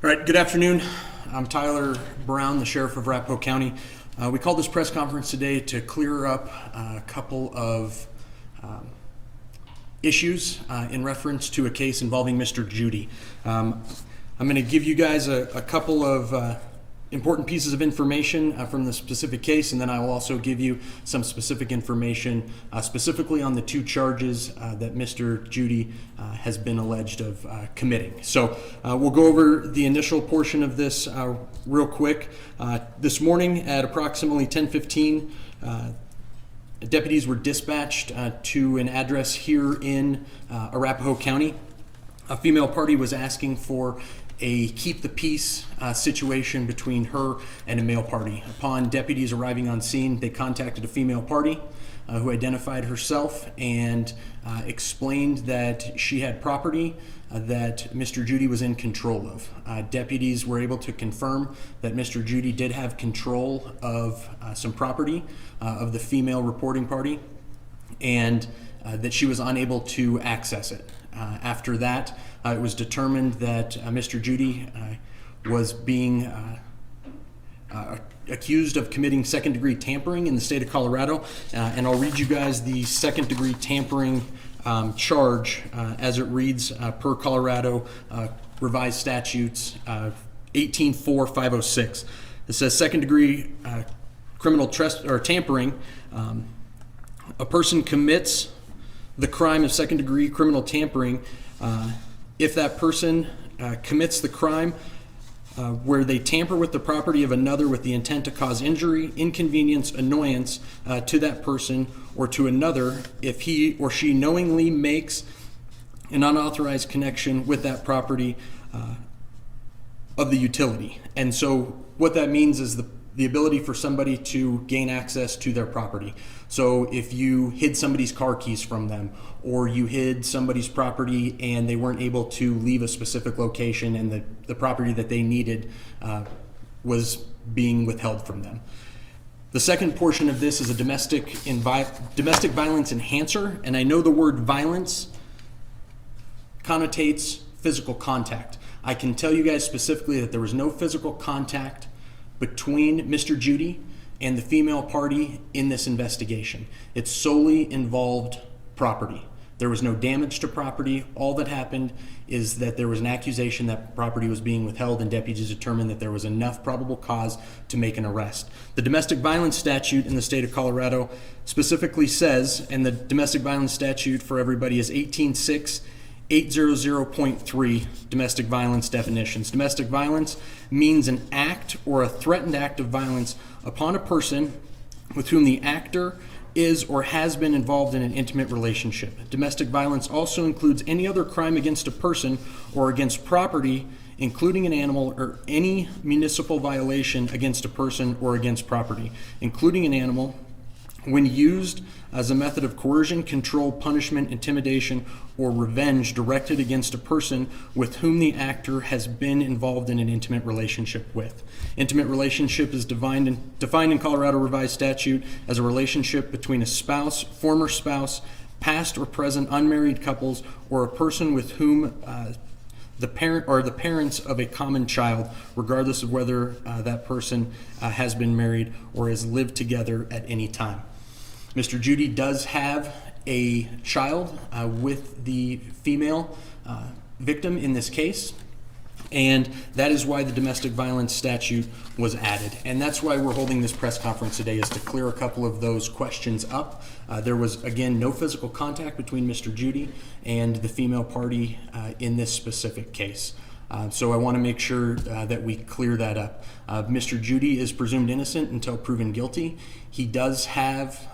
All right, good afternoon. I'm Tyler Brown, the Sheriff of Arapahoe County. We called this press conference today to clear up a couple of issues in reference to a case involving Mr. Jeudy. I'm going to give you guys a couple of important pieces of information from the specific case, and then I will also give you some specific information specifically on the two charges that Mr. Jeudy has been alleged of committing. So we'll go over the initial portion of this real quick. This morning at approximately 10:15, deputies were dispatched to an address here in Arapahoe County. A female party was asking for a keep the peace situation between her and a male party. Upon deputies arriving on scene, they contacted a female party who identified herself and explained that she had property that Mr. Jeudy was in control of. Deputies were able to confirm that Mr. Jeudy did have control of some property of the female reporting party, and that she was unable to access it. After that, it was determined that Mr. Jeudy was being accused of committing second-degree tampering in the state of Colorado, and I'll read you guys the second-degree tampering charge as it reads per Colorado revised statutes 18.4.506. It says second-degree criminal tampering. A person commits the crime of second-degree criminal tampering if that person commits the crime where they tamper with the property of another with the intent to cause injury, inconvenience, annoyance to that person or to another, if he or she knowingly makes an unauthorized connection with that property of the utility. And so what that means is the ability for somebody to gain access to their property. So if you hid somebody's car keys from them, or you hid somebody's property and they weren't able to leave a specific location and the property that they needed was being withheld from them. The second portion of this is a domestic violence enhancer, and I know the word violence connotates physical contact. I can tell you guys specifically that there was no physical contact between Mr. Jeudy and the female party in this investigation. It solely involved property. There was no damage to property. All that happened is that there was an accusation that property was being withheld, and deputies determined that there was enough probable cause to make an arrest. The domestic violence statute in the state of Colorado specifically says, and the domestic violence statute for everybody is 18.6.800.3 domestic violence definitions. Domestic violence means an act or a threatened act of violence upon a person with whom the actor is or has been involved in an intimate relationship. Domestic violence also includes any other crime against a person or against property, including an animal, or any municipal violation against a person or against property, including an animal, when used as a method of coercion, control, punishment, intimidation, or revenge directed against a person with whom the actor has been involved in an intimate relationship with. Intimate relationship is defined in Colorado Revised Statute as a relationship between a spouse, former spouse, past or present unmarried couples, or a person with whom the parent or the parents of a common child, regardless of whether that person has been married or has lived together at any time. Mr. Jeudy does have a child with the female victim in this case, and that is why the domestic violence statute was added. And that's why we're holding this press conference today, is to clear a couple of those questions up. There was, again, no physical contact between Mr. Jeudy and the female party in this specific case. So I want to make sure that we clear that up. Mr. Jeudy is presumed innocent until proven guilty. He does have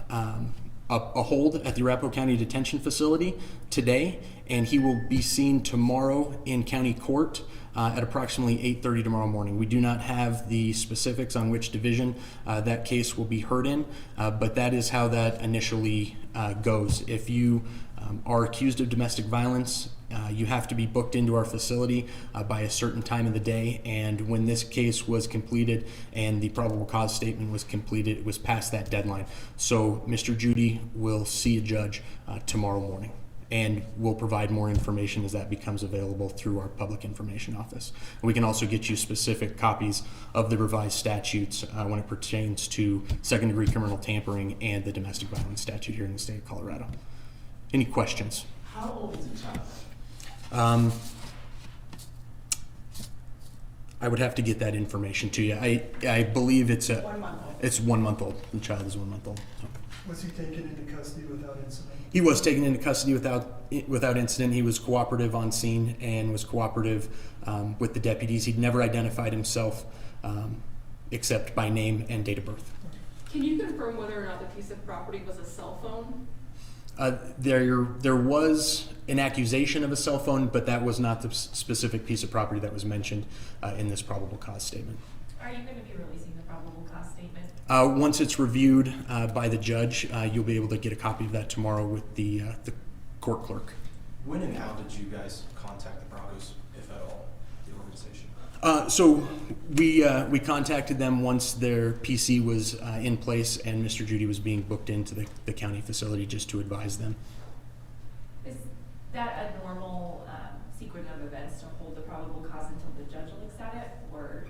a hold at the Arapahoe County Detention Facility today, and he will be seen tomorrow in county court at approximately 8:30 tomorrow morning. We do not have the specifics on which division that case will be heard in, but that is how that initially goes. If you are accused of domestic violence, you have to be booked into our facility by a certain time of the day, and when this case was completed and the probable cause statement was completed, it was past that deadline. So Mr. Jeudy will see a judge tomorrow morning. and we'll provide more information as that becomes available through our public information office. We can also get you specific copies of the revised statutes when it pertains to second-degree criminal tampering and the domestic violence statute here in the state of Colorado. Any questions? How old is the child? I would have to get that information to you. I believe it's 1 month old. It's 1 month old. The child is 1 month old. So. Was he taken into custody without incident? He was taken into custody without incident. He was cooperative on scene and was cooperative with the deputies. He'd never identified himself except by name and date of birth. Can you confirm whether or not the piece of property was a cell phone? There was an accusation of a cell phone, but that was not the specific piece of property that was mentioned in this probable cause statement. Are you going to be releasing the probable cause statement? Once it's reviewed by the judge, you'll be able to get a copy of that tomorrow with the court clerk. When and how did you guys contact the Broncos, if at all, the organization? So we contacted them once their PC was in place and Mr. Jeudy was being booked into the county facility just to advise them. Is that a normal sequence of events to hold the probable cause until the judge looks at it? Or,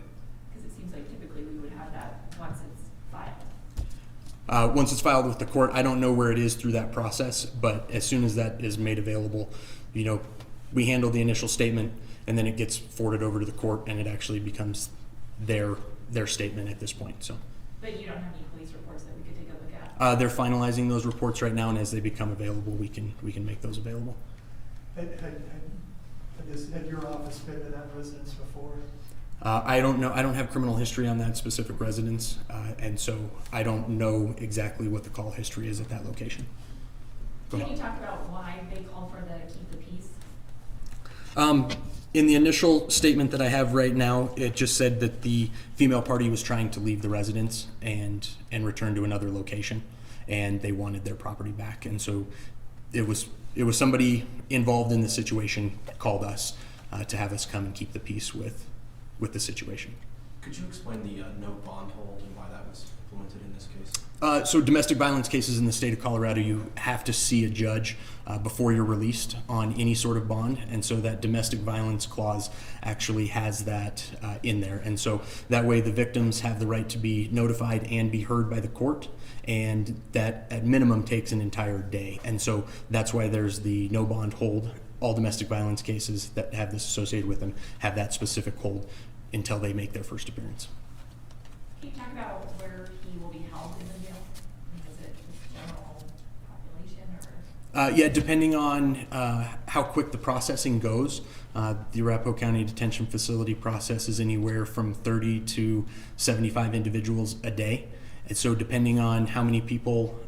because it seems like typically we would have that once it's filed. Once it's filed with the court, I don't know where it is through that process, but as soon as that is made available, we handle the initial statement and then it gets forwarded over to the court and it actually becomes their statement at this point. So. But you don't have any police reports that we could take a look at? They're finalizing those reports right now, and as they become available, we can make those available. Had your office been to that residence before? I don't know. I don't have criminal history on that specific residence, and so I don't know exactly what the call history is at that location. Can you talk about why they called for the keep the peace? In the initial statement that I have right now, it just said that the female party was trying to leave the residence and return to another location, and they wanted their property back. And so it was somebody involved in the situation called us to have us come and keep the peace with the situation. Could you explain the no bond hold and why that was implemented in this case? So domestic violence cases in the state of Colorado, you have to see a judge before you're released on any sort of bond. And so that domestic violence clause actually has that in there. And so that way the victims have the right to be notified and be heard by the court. And that at minimum takes an entire day. And so that's why there's the no bond hold. All domestic violence cases that have this associated with them have that specific hold until they make their first appearance. Can you talk about where he will be held in the jail? Is it just general population or? Yeah, depending on how quick the processing goes. The Arapahoe County Detention Facility processes anywhere from 30 to 75 individuals a day. And so depending on how many people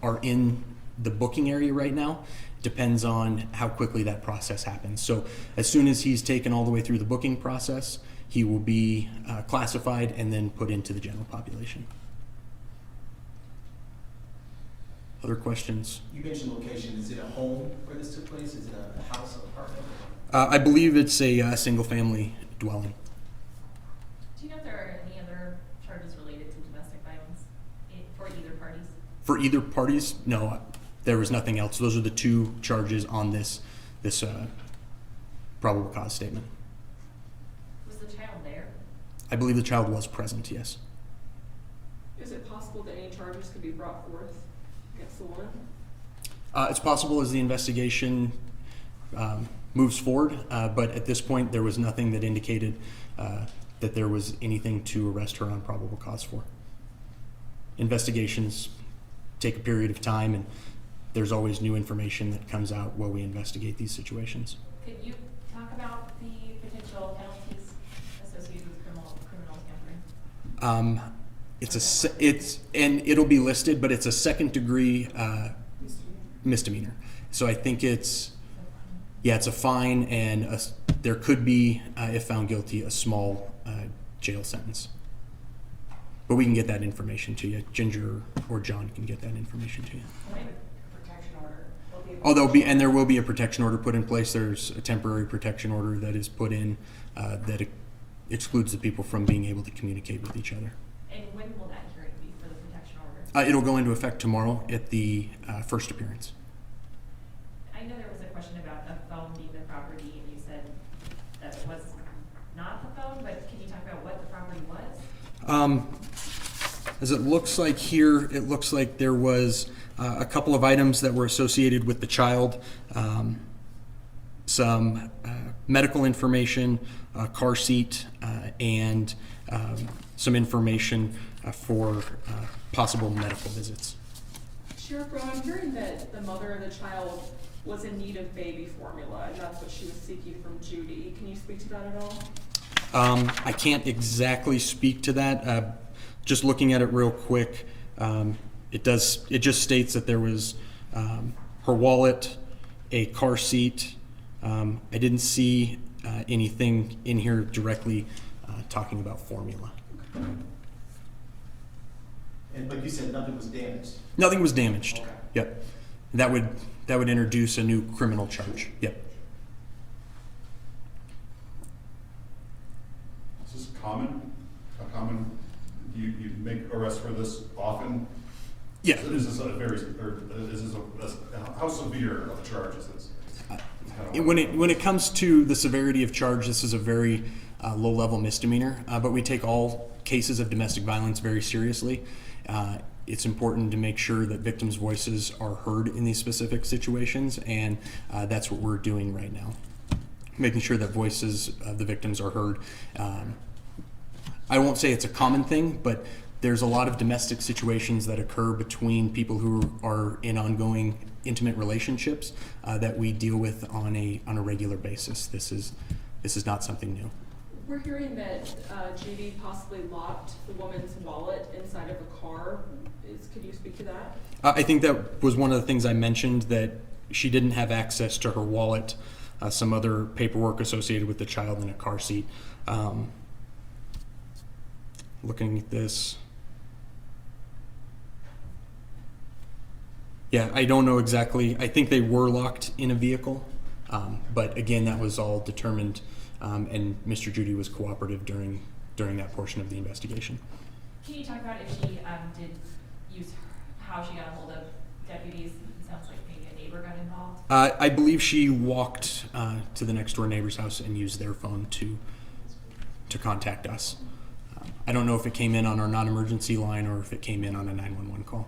are in the booking area right now, depends on how quickly that process happens. So as soon as he's taken all the way through the booking process, he will be classified and then put into the general population. Other questions? You mentioned location. Is it a home where this took place? Is it a house, apartment? I believe it's a single-family dwelling. Do you know if there are any other charges related to domestic violence for either parties? For either parties, no, there was nothing else. Those are the two charges on this probable cause statement. Was the child there? I believe the child was present, yes. Is it possible that any charges could be brought forth against the woman? It's possible as the investigation moves forward, but at this point there was nothing that indicated that there was anything to arrest her on probable cause for. Investigations take a period of time, and there's always new information that comes out while we investigate these situations. Could you talk about the potential penalties associated with criminal tampering? It'll be listed, but it's a second degree misdemeanor. So I think it's a fine, and there could be, if found guilty, a small jail sentence. But we can get that information to you. Ginger or John can get that information to you. Protection order. There will be a protection order put in place. There's a temporary protection order that is put in that excludes the people from being able to communicate with each other. And when will that hearing be for the protection order? It'll go into effect tomorrow at the first appearance. I know there was property, and you said that it was not the phone, but can you talk about what the property was? As it looks like here, it looks like there was a couple of items that were associated with the child, some medical information, a car seat, and some information for possible medical visits. Sheriff Rowe, I'm hearing that the mother of the child was in need of baby formula, and that's what she was seeking from Jeudy. Can you speak to that at all? I can't exactly speak to that. Just looking at it real quick, it just states that there was her wallet, a car seat. I didn't see anything in here directly talking about formula. But you said nothing was damaged. Nothing was damaged. Okay. Yep. That would introduce a new criminal charge. Yep. Is this common? A common? You make arrests for this often? Yeah. Is this how severe of a charge is this? When it comes to the severity of charge, this is a very low-level misdemeanor, but we take all cases of domestic violence very seriously. It's important to make sure that victims' voices are heard in these specific situations, and that's what we're doing right now, making sure that voices of the victims are heard. I won't say it's a common thing, but there's a lot of domestic situations that occur between people who are in ongoing intimate relationships that we deal with on a regular basis. This is not something new. We're hearing that Jeudy possibly locked the woman's wallet inside of a car. Could you speak to that? I think that was one of the things I mentioned, that she didn't have access to her wallet, some other paperwork associated with the child in a car seat. Looking at this. Yeah, I don't know exactly. I think they were locked in a vehicle, but again, that was all determined, and Mr. Jeudy was cooperative during that portion of the investigation. Can you talk about if she did use how she got a hold of deputies? It sounds like maybe a neighbor got involved. I believe she walked to the next door neighbor's house and used their phone to contact us. I don't know if it came in on our non-emergency line or if it came in on a 911 call.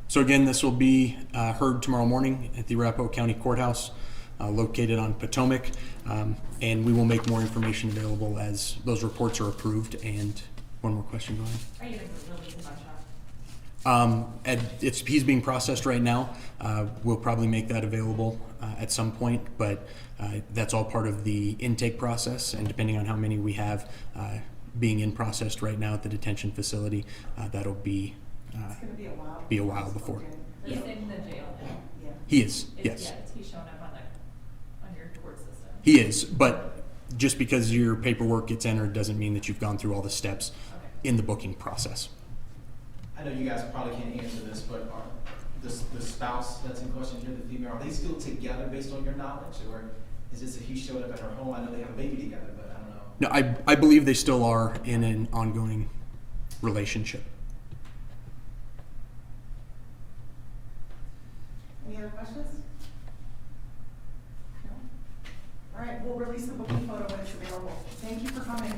So again, this will be heard tomorrow morning at the Arapahoe County Courthouse, located on Potomac, and we will make more information available as those reports are approved. And one more question, go ahead. Are you going to release a bunch He's being processed right now. We'll probably make that available at some point, but that's all part of the intake process, and depending on how many we have being in processed right now at the detention facility, that'll be It's going to be a while before. He's in the jail now. Yeah. He is, It's- yes. Yeah, he's showing up on your court system. He is, but just because your paperwork gets entered doesn't mean that you've gone through all the steps Okay. in the booking process. I know you guys probably can't answer this, but are the spouse that's in question here, the female, are they still together based on your knowledge, or is this if he showed up at her home? I know they have a baby together, but I don't know. No, I believe they still are in an ongoing relationship. Any other questions? No? All right, we'll release the booking photo when it's available. Thank you for coming.